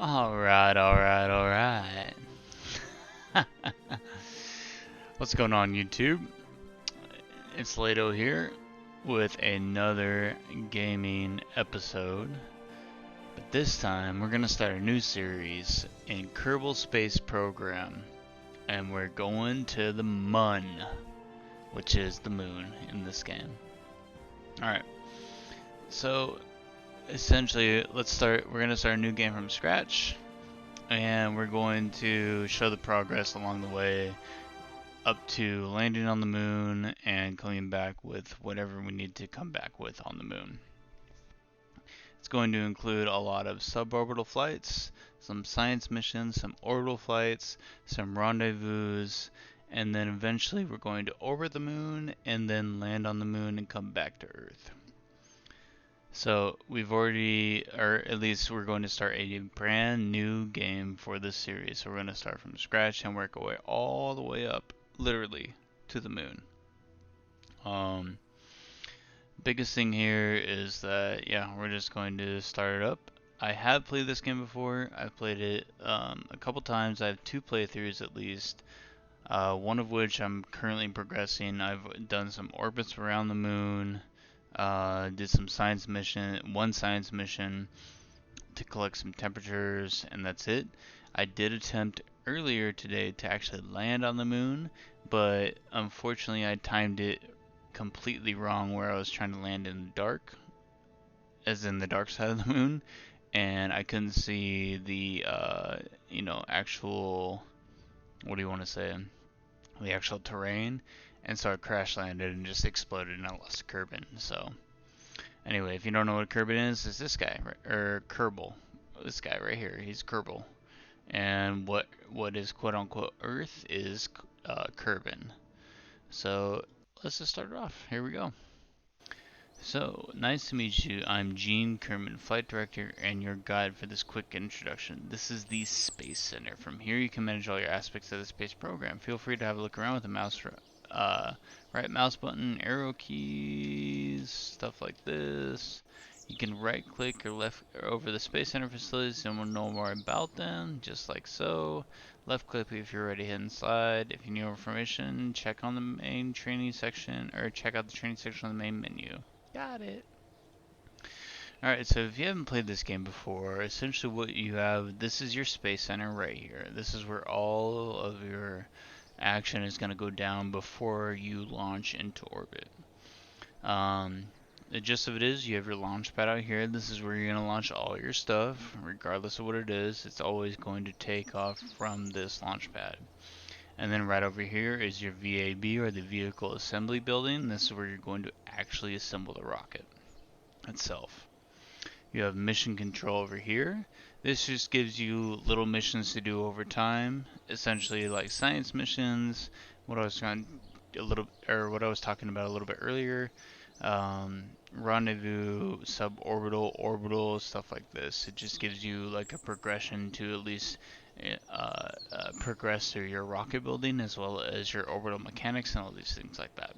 Alright. What's going on, YouTube? It's Laydo here with another gaming episode. But this time, we're going to start a new series in Kerbal Space Program. And we're going to the Mun, which is the moon in this game. Alright, so essentially, we're going to start a new game from scratch. And we're going to show the progress along the way up to landing on the moon and coming back with whatever we need to come back with on the moon. It's going to include a lot of suborbital flights, some science missions, some orbital flights, some rendezvous, and then eventually we're going to orbit the moon and then land on the moon and come back to Earth. So we've already, or at least we're going to start a brand new game for this series. So we're going to start from scratch and work our way all the way up, literally, to the moon. Biggest thing here is that, yeah, we're just going to start it up. I have played this game before. I've played it a couple times. I have 2 playthroughs at least. One of which I'm currently progressing. I've done some orbits around the moon. Did some one science mission to collect some temperatures, and that's it. I did attempt earlier today to actually land on the moon, but unfortunately I timed it completely wrong where I was trying to land in the dark, as in the dark side of the moon, and I couldn't see the, actual, what do you want to say, the actual terrain, and so I crash landed and just exploded and I lost a Kerbin. So anyway, if you don't know what a Kerbin is, it's this guy, or Kerbal. This guy right here, he's Kerbal. And what is quote unquote Earth is Kerbin. So let's just start it off. Here we go. So, nice to meet you. I'm Gene Kerman, Flight Director, and your guide for this quick introduction. This is the Space Center. From here, you can manage all your aspects of the space program. Feel free to have a look around with the right mouse button, arrow keys, stuff like this. You can right click or left over the Space Center facilities and we'll know more about them, just like so. Left click if you're ready to hit inside. If you need more information, check on the main training section, or check out the training section on the main menu. Got it. Alright, so if you haven't played this game before, essentially what you have, this is your Space Center right here. This is where all of your action is going to go down before you launch into orbit. The gist of it is, you have your launch pad out here. This is where you're going to launch all your stuff, regardless of what it is. It's always going to take off from this launch pad. And then right over here is your VAB, or the Vehicle Assembly Building. This is where you're going to actually assemble the rocket itself. You have mission control over here. This just gives you little missions to do over time, essentially like science missions. What I was talking about a little bit earlier. Rendezvous, suborbital, orbital, stuff like this. It just gives you like a progression to at least progress through your rocket building, as well as your orbital mechanics and all these things like that.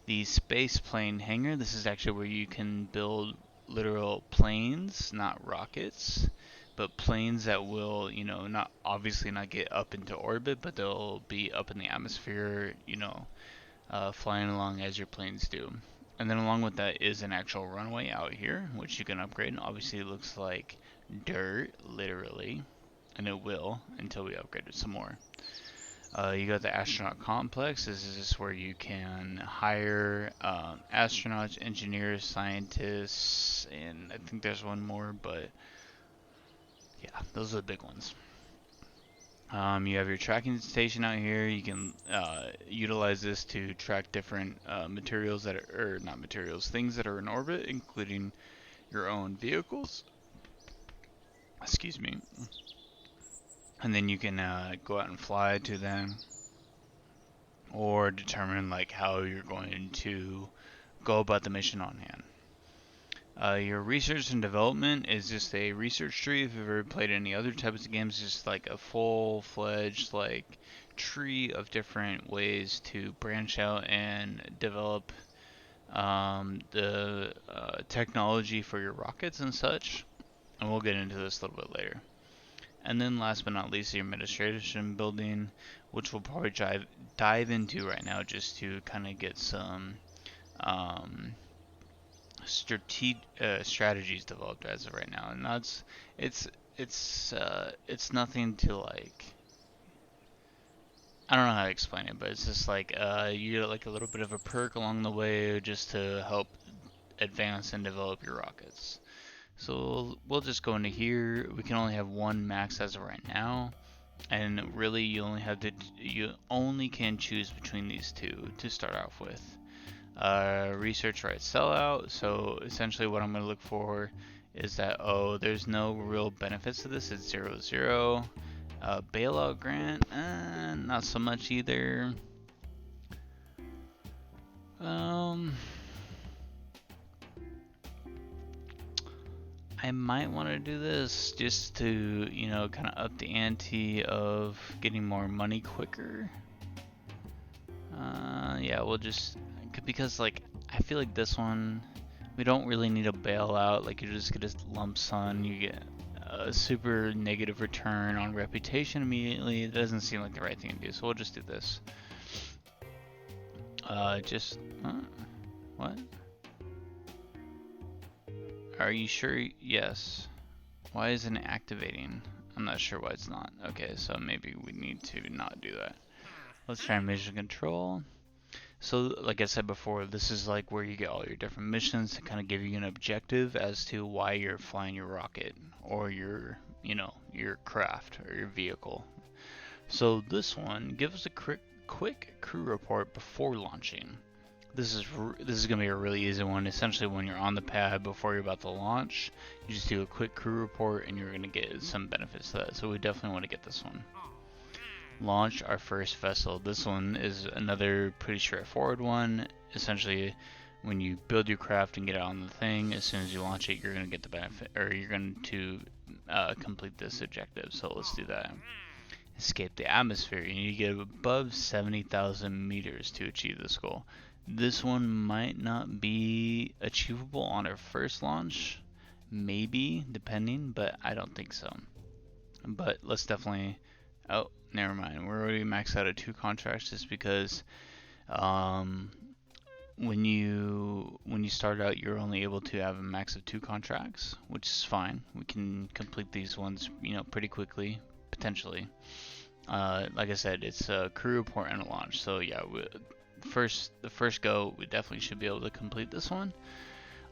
The space plane hangar, this is actually where you can build literal planes, not rockets, but planes that will, not obviously not get up into orbit, but they'll be up in the atmosphere, flying along as your planes do. And then along with that is an actual runway out here, which you can upgrade, and obviously it looks like dirt, literally, and it will until we upgrade it some more. You got the astronaut complex. This is just where you can hire astronauts, engineers, scientists, and I think there's one more, but yeah, those are the big ones. You have your tracking station out here. You can utilize this to track different materials that are, or not materials, things that are in orbit, including your own vehicles. Excuse me. And then you can go out and fly to them, or determine like how you're going to go about the mission on hand. Your research and development is just a research tree. If you've ever played any other types of games, it's just like a full-fledged like tree of different ways to branch out and develop the technology for your rockets and such. and we'll get into this a little bit later. And then last but not least, the administration building, which we'll probably dive into right now just to kind of get some um, strategies developed as of right now. And that's it's it's nothing to like. I don't know how to explain it, but it's just like you get like a little bit of a perk along the way just to help advance and develop your rockets. So we'll just go into here. We can only have one max as of right now, and really you only can choose between these two to start off with. Research right sellout. So essentially what I'm going to look for is that, oh, there's no real benefits to this. It's 0-0. Bailout grant, not so much either. I might want to do this just to, you know, kind of up the ante of getting more money quicker. Yeah, we'll just, because like, I feel like this one, we don't really need a bailout. Like, you just get a lump sum, you get a super negative return on reputation immediately. It doesn't seem like the right thing to do, so we'll just do this. What? Are you sure? Yes. Why isn't it activating? I'm not sure why it's not. Okay, so maybe we need to not do that. Let's try mission control. So, like I said before, this is like where you get all your different missions to kind of give you an objective as to why you're flying your rocket or your, you know, your craft or your vehicle. So this one gives a quick crew report before launching. This is gonna be a really easy one. Essentially, when you're on the pad before you're about to launch, you just do a quick crew report, and you're gonna get some benefits to that. So we definitely want to get this one. Launch our first vessel. This one is another pretty straightforward one. Essentially, when you build your craft and get it on the thing, as soon as you launch it, you're gonna get the benefit, or you're going to complete this objective. So let's do that. Escape the atmosphere. You need to get above 70,000 meters to achieve this goal. This one might not be achievable on our first launch, maybe, depending, but I don't think so. But let's definitely, oh, never mind, we're already maxed out at 2 contracts just because when you start out, you're only able to have a max of 2 contracts, which is fine. We can complete these ones, you know, pretty quickly, potentially. Like I said, it's a crew report and a launch, so yeah, the first go, we definitely should be able to complete this one.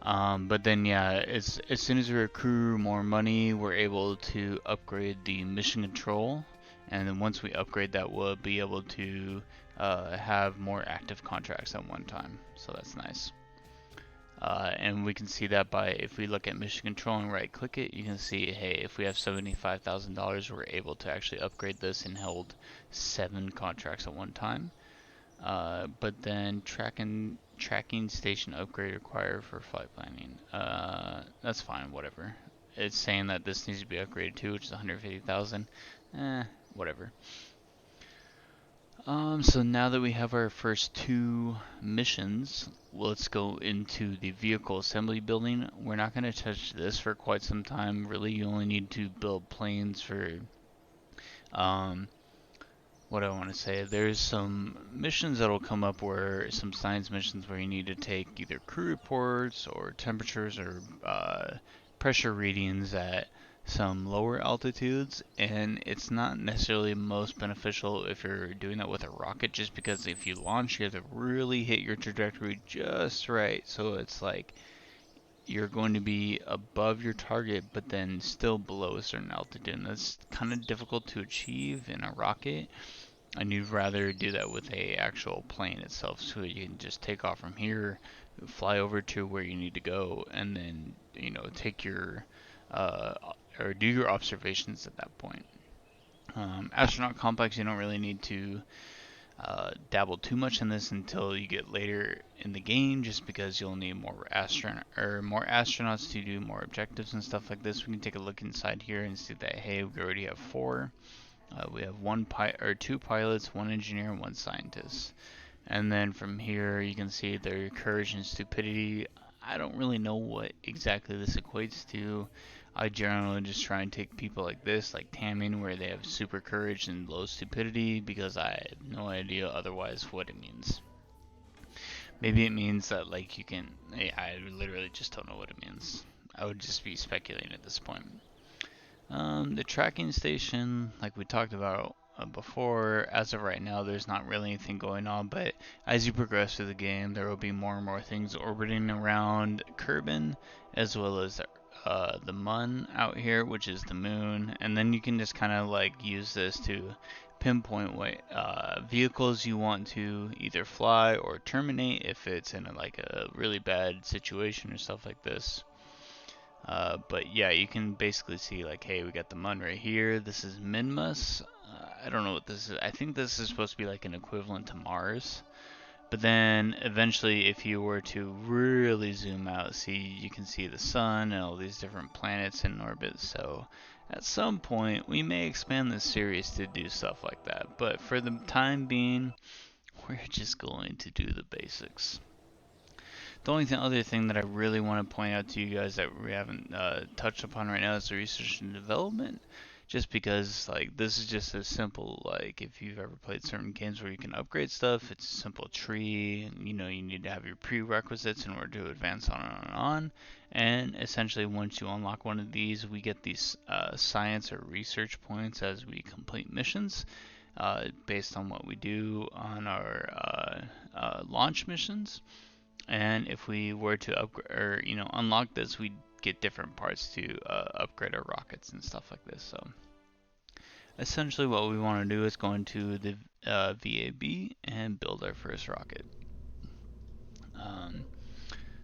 But then yeah, as soon as we accrue more money, we're able to upgrade the mission control, and then once we upgrade that, we'll be able to have more active contracts at one time. So that's nice. And we can see that by, if we look at mission control and right click it, you can see, hey, if we have $75,000, we're able to actually upgrade this and hold 7 contracts at one time. But then tracking station upgrade required for flight planning. That's fine, whatever. It's saying that this needs to be upgraded too, which is 150,000. Whatever. So now that we have our first 2 missions, let's go into the vehicle assembly building. We're not going to touch this for quite some time. Really, you only need to build planes for, what I want to say, there's some missions that'll come up where, some science missions where you need to take either crew reports or temperatures or pressure readings at some lower altitudes, and it's not necessarily most beneficial if you're doing that with a rocket, just because if you launch, you have to really hit your trajectory just right, so it's like you're going to be above your target but then still below a certain altitude, and that's kind of difficult to achieve in a rocket, and you'd rather do that with a actual plane itself, so you can just take off from here, fly over to where you need to go, and then, you know, take your or do your observations at that point. Astronaut complex, you don't really need to dabble too much in this until you get later in the game, just because you'll need more astronauts to do more objectives and stuff like this. We can take a look inside here and see that, hey, we already have 4. We have 2 pilots, 1 engineer, and 1 scientist. And then from here you can see their courage and stupidity. I don't really know what exactly this equates to. I generally just try and take people like this, like Tamming, where they have super courage and low stupidity, because I have no idea otherwise what it means. Maybe it means that like you can. I literally just don't know what it means. I would just be speculating at this point. The tracking station, like we talked about before, as of right now, there's not really anything going on, but as you progress through the game, there will be more and more things orbiting around Kerbin, as well as the Mun out here, which is the moon, and then you can just kind of like use this to pinpoint what vehicles you want to either fly or terminate if it's in like a really bad situation or stuff like this. But yeah, you can basically see like, hey, we got the Mun right here. This is Minmus. I don't know what this is. I think this is supposed to be like an equivalent to Mars. But then eventually, if you were to really zoom out, see, you can see the sun and all these different planets in orbit. So at some point, we may expand this series to do stuff like that. But for the time being, we're just going to do the basics. The only other thing that I really want to point out to you guys that we haven't touched upon right now is the research and development. Just because like this is just a simple, like if you've ever played certain games where you can upgrade stuff, it's a simple tree. And, you know, you need to have your prerequisites in order to advance on and on and on. And essentially, once you unlock one of these, we get these science or research points as we complete missions. Based on what we do on our launch missions. And if we were to upgrade or unlock this, we'd get different parts to upgrade our rockets and stuff like this. So essentially, what we want to do is go into the VAB and build our first rocket.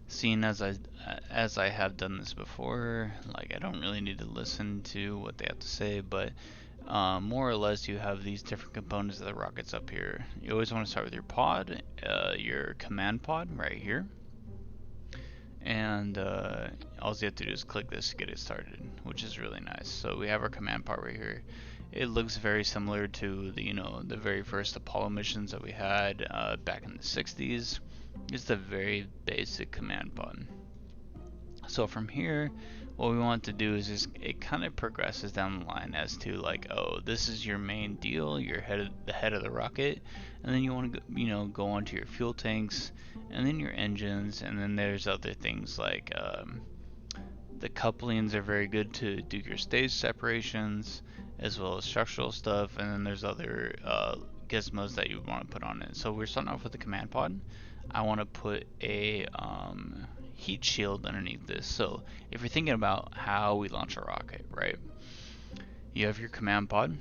Seeing as I have done this before, like I don't really need to listen to what they have to say, but more or less you have these different components of the rockets up here. You always want to start with your pod, your command pod right here. And all you have to do is click this to get it started, which is really nice. So we have our command pod right here. It looks very similar to the very first Apollo missions that we had back in the 60s. It's the very basic command pod. So from here, what we want to do is just, it kind of progresses down the line as to like, oh, this is your main deal, your the head of the rocket, and then you want to go onto your fuel tanks, and then your engines, and then there's other things like the couplings are very good to do your stage separations, as well as structural stuff, and then there's other gizmos that you want to put on it. So we're starting off with the command pod. I want to put a heat shield underneath this. So if you're thinking about how we launch a rocket, right? You have your command pod,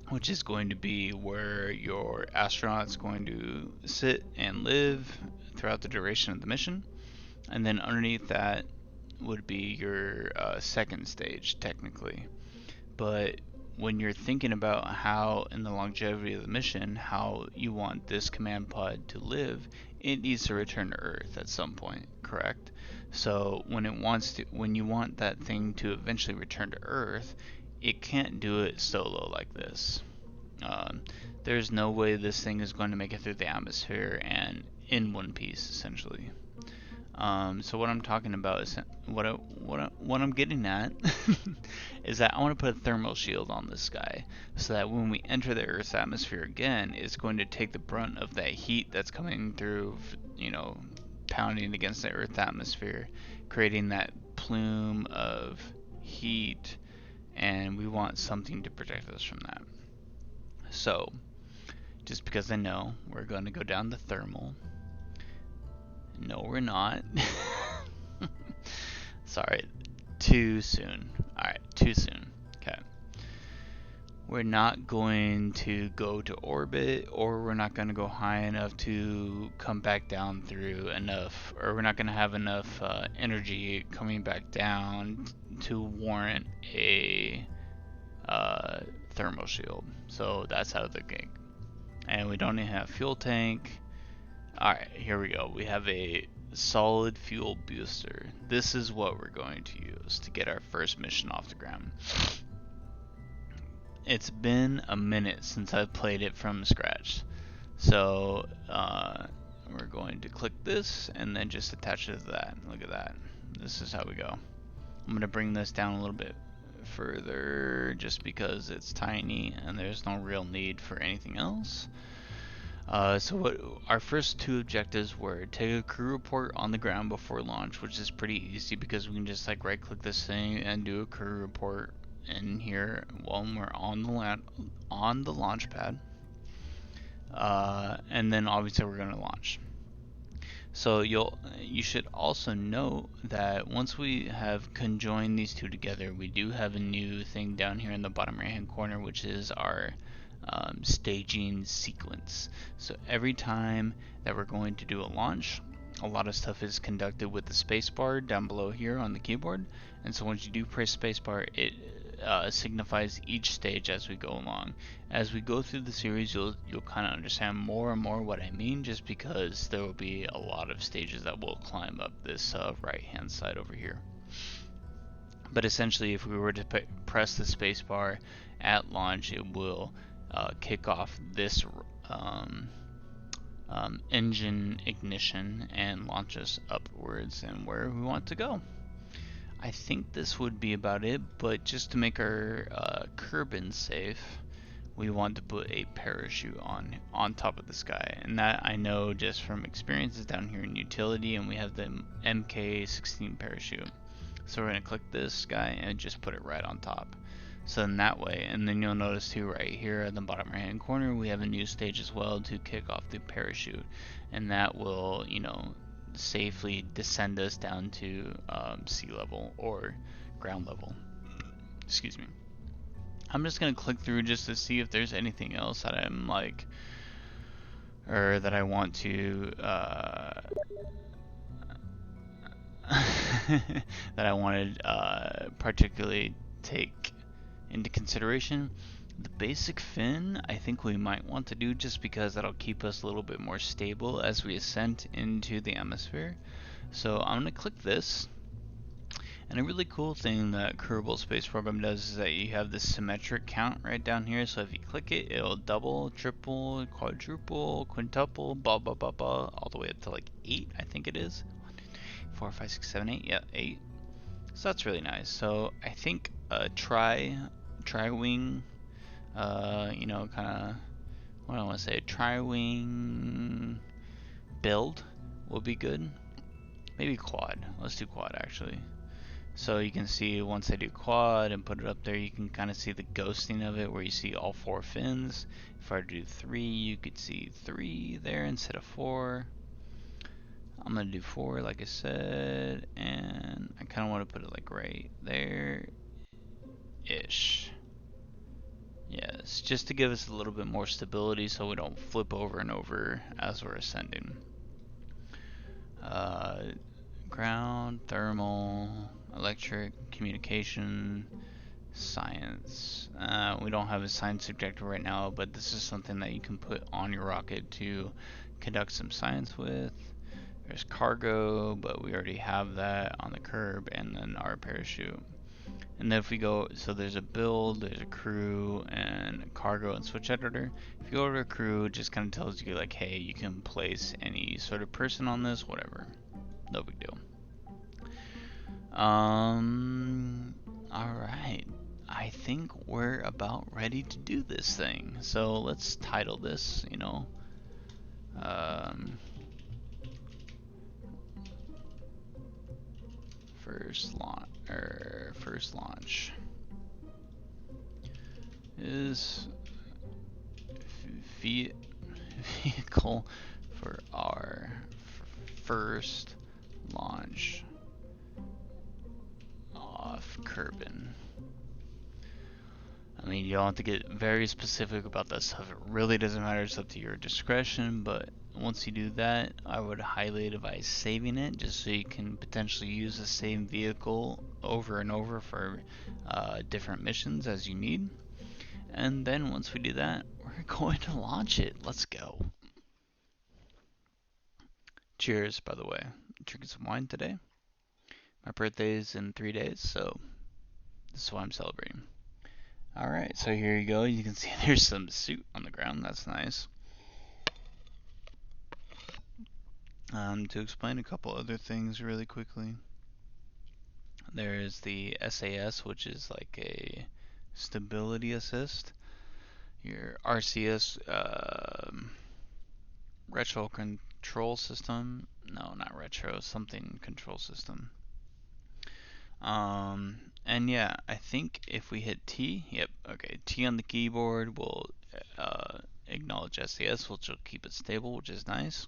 which is going to be where your astronaut's going to sit and live throughout the duration of the mission. And then underneath that would be your second stage, technically. But when you're thinking about how, in the longevity of the mission, how you want this command pod to live, it needs to return to Earth at some point, correct? So when you want that thing to eventually return to Earth, it can't do it solo like this. There's no way this thing is going to make it through the atmosphere and in one piece, essentially. So what I'm talking about is what I'm getting at is that I want to put a thermal shield on this guy so that when we enter the Earth's atmosphere again, it's going to take the brunt of that heat that's coming through, pounding against the Earth atmosphere, creating that plume of heat, and we want something to protect us from that. So, just because I know we're going to go down the thermal. No, we're not. Sorry, too soon. Alright, too soon. Okay. We're not going to go to orbit, or we're not going to go high enough to come back down through enough, or we're not going to have enough energy coming back down to warrant a thermal shield. So that's out of the gig. And we don't even have fuel tank. Alright, here we go. We have a solid fuel booster. This is what we're going to use to get our first mission off the ground. It's been a minute since I've played it from scratch. So we're going to click this and then just attach it to that. Look at that. This is how we go. I'm going to bring this down a little bit further just because it's tiny and there's no real need for anything else. So what our first two objectives were: take a crew report on the ground before launch, which is pretty easy because we can just like right click this thing and do a crew report in here while we're on the launch pad. And then obviously we're going to launch. So you should also note that once we have conjoined these two together, we do have a new thing down here in the bottom right hand corner, which is our staging sequence. So every time that we're going to do a launch, a lot of stuff is conducted with the spacebar down below here on the keyboard. And so once you do press spacebar, it signifies each stage as we go along. As we go through the series, you'll kind of understand more and more what I mean, just because there will be a lot of stages that will climb up this right hand side over here. But essentially, if we were to press the spacebar at launch, it will kick off this engine ignition and launch us upwards and where we want to go. I think this would be about it, but just to make our Kerbals safe, we want to put a parachute on top of this guy. And that I know just from experiences down here in utility, and we have the MK16 parachute. So we're going to click this guy and just put it right on top. So in that way, and then you'll notice too right here at the bottom right hand corner, we have a new stage as well to kick off the parachute. And that will, safely descend us down to sea level or ground level. Excuse me. I'm just gonna click through just to see if there's anything else that I'm like, or that I want to that I wanted particularly take into consideration. The basic fin, I think we might want to do, just because that'll keep us a little bit more stable as we ascend into the atmosphere. So I'm going to click this. And a really cool thing that Kerbal Space Program does is that you have this symmetric count right down here. So if you click it, it'll double, triple, quadruple, quintuple, blah, blah, blah, blah, all the way up to like 8, I think it is. 1, 2, 3, 4, 5, 6, 7, 8. Yeah, 8. So that's really nice. So I think tri-wing, kind of, what do I want to say, tri-wing build will be good. Maybe quad. Let's do quad actually. So you can see once I do quad and put it up there, you can kind of see the ghosting of it where you see all 4 fins. If I do 3, you could see 3 there instead of 4. I'm going to do 4 like I said, and I kind of want to put it like right there-ish. Yes, just to give us a little bit more stability so we don't flip over and over as we're ascending. Ground, thermal, electric, communication, science. We don't have a science objective right now, but this is something that you can put on your rocket to conduct some science with. There's cargo, but we already have that on the curb, and then our parachute. And then if we go, so there's a build, there's a crew, and cargo and switch editor. If you go to a crew, it just kind of tells you like, hey, you can place any sort of person on this, whatever. No big deal. Alright. I think we're about ready to do this thing. So let's title this, first launch is vehicle for our first launch off Kerbal. I mean, you don't have to get very specific about that stuff. It really doesn't matter. It's up to your discretion. But once you do that, I would highly advise saving it, just so you can potentially use the same vehicle over and over for different missions as you need. And then once we do that, we're going to launch it. Let's go. Cheers, by the way. I'm drinking some wine today. My birthday is in 3 days, so this is why I'm celebrating. Alright, so here you go. You can see there's some soot on the ground. That's nice. To explain a couple other things really quickly. There's the SAS, which is like a stability assist. Your RCS, retro control system. No, not retro, something control system. And yeah, I think if we hit T, yep, okay, T on the keyboard will acknowledge SAS, which will keep it stable, which is nice.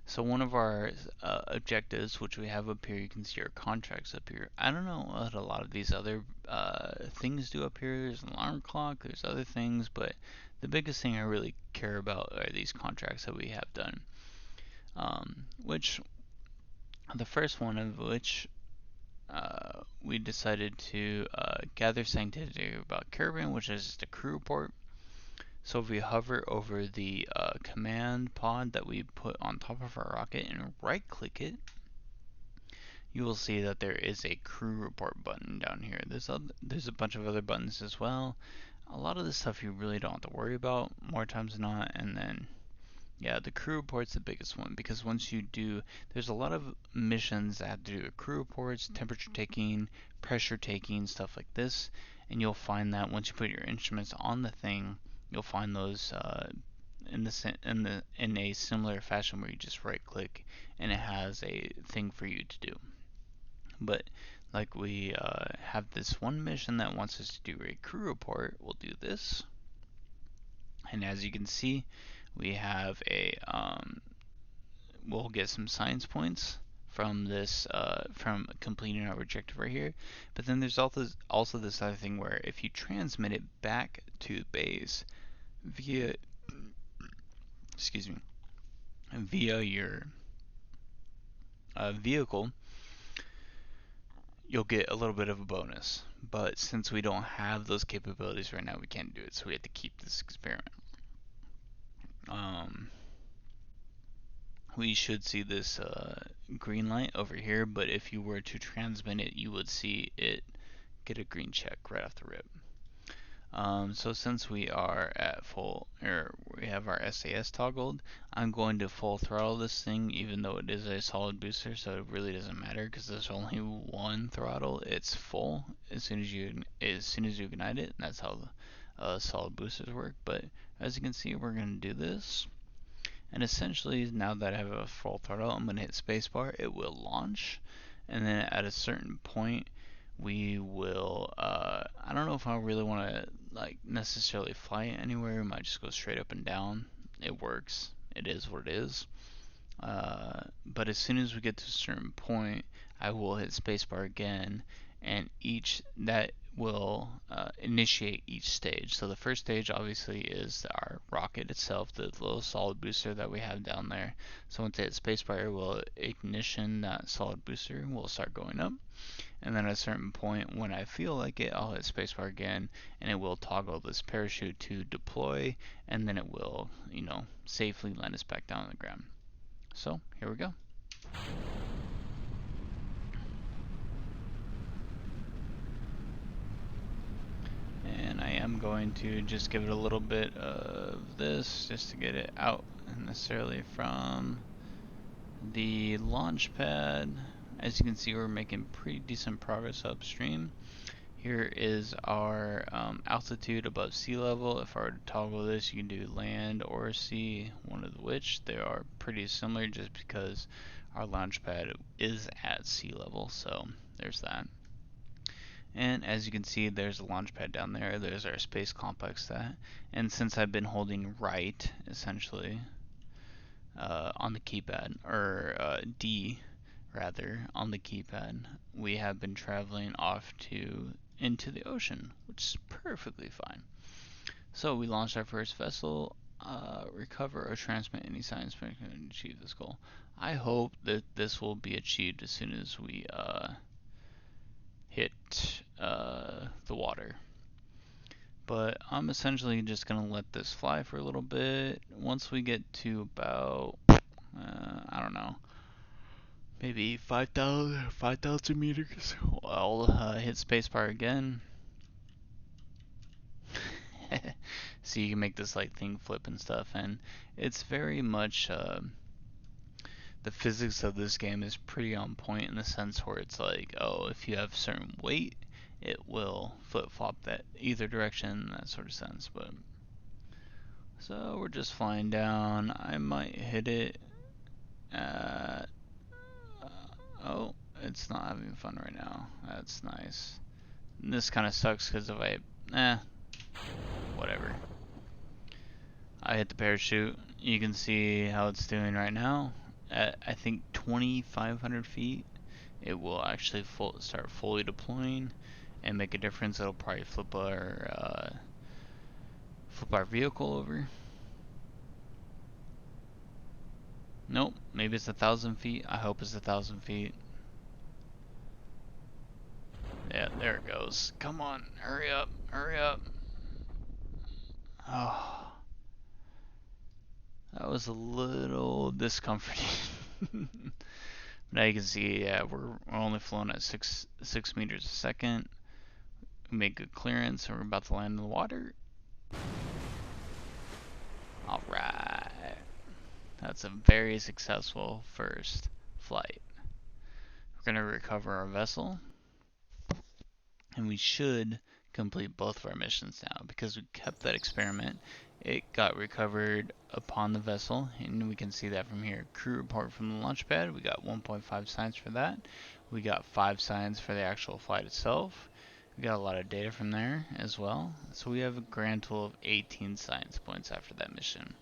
So one of our objectives, which we have up here, you can see our contracts up here. I don't know what a lot of these other things do up here. There's an alarm clock, there's other things, but the biggest thing I really care about are these contracts that we have done. Which, the first one of which we decided to gather scientific data about Kerbal, which is just a crew report. So if we hover over the command pod that we put on top of our rocket and right click it, you will see that there is a crew report button down here. There's a bunch of other buttons as well. A lot of this stuff you really don't have to worry about more times than not. And then yeah, the crew report's the biggest one, because once you do, there's a lot of missions that have to do with crew reports, temperature taking, pressure taking, stuff like this, and you'll find that once you put your instruments on the thing, you'll find those in a similar fashion where you just right click and it has a thing for you to do. But like we have this one mission that wants us to do a crew report, we'll do this, and as you can see, we have a we'll get some science points from this from completing our objective right here. But then there's also this other thing where if you transmit it back to base via excuse me via your vehicle, you'll get a little bit of a bonus. But since we don't have those capabilities right now, we can't do it, so we have to keep this experiment. We should see this green light over here, but if you were to transmit it, you would see it get a green check right off the rip. So since we are at full, or we have our SAS toggled, I'm going to full throttle this thing, even though it is a solid booster, so it really doesn't matter because there's only one throttle. It's full as soon as you ignite it, and that's how solid boosters work. But as you can see, we're going to do this. And essentially, now that I have a full throttle, I'm going to hit spacebar. It will launch, and then at a certain point, we will. I don't know if I really want to like necessarily fly it anywhere. We might just go straight up and down. It works. It is what it is. But as soon as we get to a certain point, I will hit spacebar again, and each that will initiate each stage. So the first stage obviously is our rocket itself, the little solid booster that we have down there. So once I hit spacebar, it will ignition that solid booster, will start going up. And then at a certain point, when I feel like it, I'll hit spacebar again, and it will toggle this parachute to deploy, and then it will, safely land us back down on the ground. So here we go. And I am going to just give it a little bit of this just to get it out necessarily from the launch pad. As you can see, we're making pretty decent progress upstream. Here is our altitude above sea level. If I were to toggle this, you can do land or sea, one of which. They are pretty similar just because our launch pad is at sea level, so there's that. And as you can see, there's a launch pad down there. There's our space complex that. And since I've been holding right, essentially, on the keypad, or D rather, on the keypad, we have been traveling off into the ocean, which is perfectly fine. So we launched our first vessel, recover or transmit any science to achieve this goal. I hope that this will be achieved as soon as we hit the water. But I'm essentially just going to let this fly for a little bit. Once we get to about, I don't know, maybe 5,000 meters, I'll hit spacebar again. So you can make this like thing flip and stuff, and it's very much the physics of this game is pretty on point in the sense where it's like, oh, if you have certain weight, it will flip-flop that either direction, that sort of sense. But so we're just flying down. I might hit it at, oh, it's not having fun right now. That's nice. And this kind of sucks because if whatever. I hit the parachute. You can see how it's doing right now. At I think 2,500 feet, it will actually start fully deploying and make a difference. It'll probably flip our vehicle over. Nope, maybe it's 1,000 feet. I hope it's 1,000 feet. Yeah, there it goes. Come on, hurry up, hurry up. Oh, that was a little discomforting. Now you can see, yeah, we're only flowing at 6 meters a second. We made good clearance, and we're about to land in the water. All right, that's a very successful first flight. We're gonna recover our vessel, and we should complete both of our missions now because we kept that experiment. It got recovered upon the vessel, and we can see that from here. Crew report from the launch pad. We got 1.5 signs for that. We got 5 signs for the actual flight itself. We got a lot of data from there as well. So we have a grand total of 18 science points after that mission,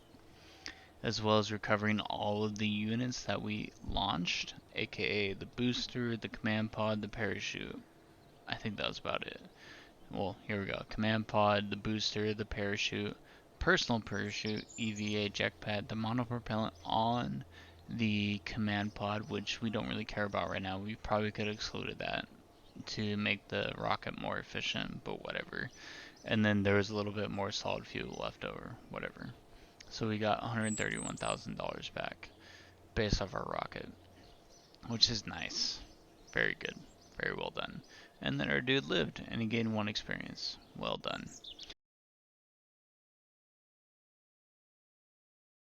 as well as recovering all of the units that we launched, aka the booster, the command pod, the parachute. I think that was about it. Well, here we go. Command pod, the booster, the parachute, personal parachute, EVA, jetpack, the monopropellant on the command pod, which we don't really care about right now. We probably could have excluded that to make the rocket more efficient, but whatever. And then there was a little bit more solid fuel left over, whatever. So we got $131,000 back based off our rocket, which is nice. Very good. Very well done. And then our dude lived, and he gained 1 experience. Well done.